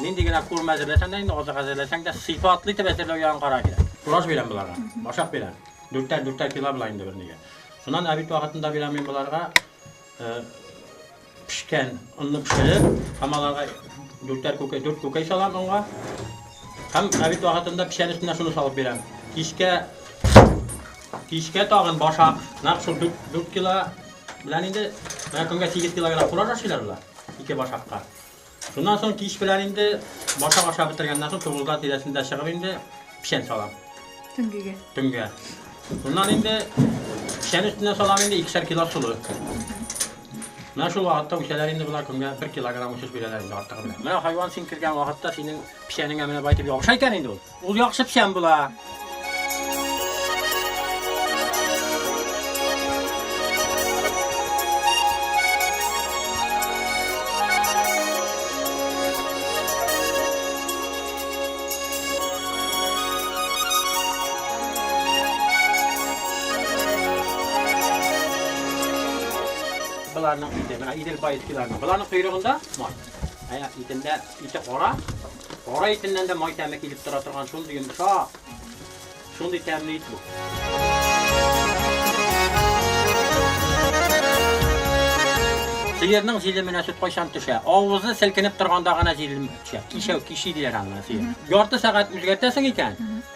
Nindigina kurma hazırlasan da indi ozuq hazırlasan da sifatlı itib hazırlagan qara kerak. Kuraş berem bularga. Boşaq berem. 4 kilo bilan indi birniga. Şundan abit vaqtında berem men bularga pişken, unni pişirib, hamalarga 4 ko'kay salam onga. Ham abit vaqtında pişen üstüne şunu salıp berem. Kişke tağın boşaq, naq şu 4 kilo bilan indi mana kunga 8 kilogram kuraş aşılar bular. 2 boşaqqa. Şundan soň kiş bilan indi boşaq bitirgandan soň to'g'rilgan teresinde chiqib indi pişen salam. Tunga. Bundan indi pişen üstüne salam indi 2 kilo sulu. Mana şu vaqtda o'shalar indi bular kunga 1 kilogram o'sish beradilar vaqtda bilan. Mana hayvon sen kirgan vaqtda sening pishaning amına baytib yo'qsha ekan endi u. U yaxshi pishan bular. Bularning idil bayitkilarning. Bularning quyrug'ida moy. Aya itinde iti qora itinden de moy ta'mi kelib turadigan shunday yumshoq. Shunday ta'mli it bu. Sigirning jilimini sut qo'ysan tusha. Ovuzni silkinib turgandagina jilim tusha. Kishi deylar ana sigir. Yorti soat o'zgartasan ekan.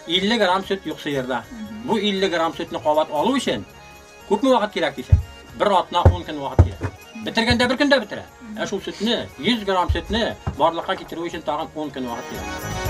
50 gram sut yo'q sigirda. Bu 50 gram sutni qavat olish uchun ko'pmi vaqt kerak deysan? Bir otna 10 kun vaqt kerak. Bitirganda bir kunda bitiradi. Shu sutni 100 gram sutni borliqqa keltirish uchun tag'in 10 kun vaqt kerak.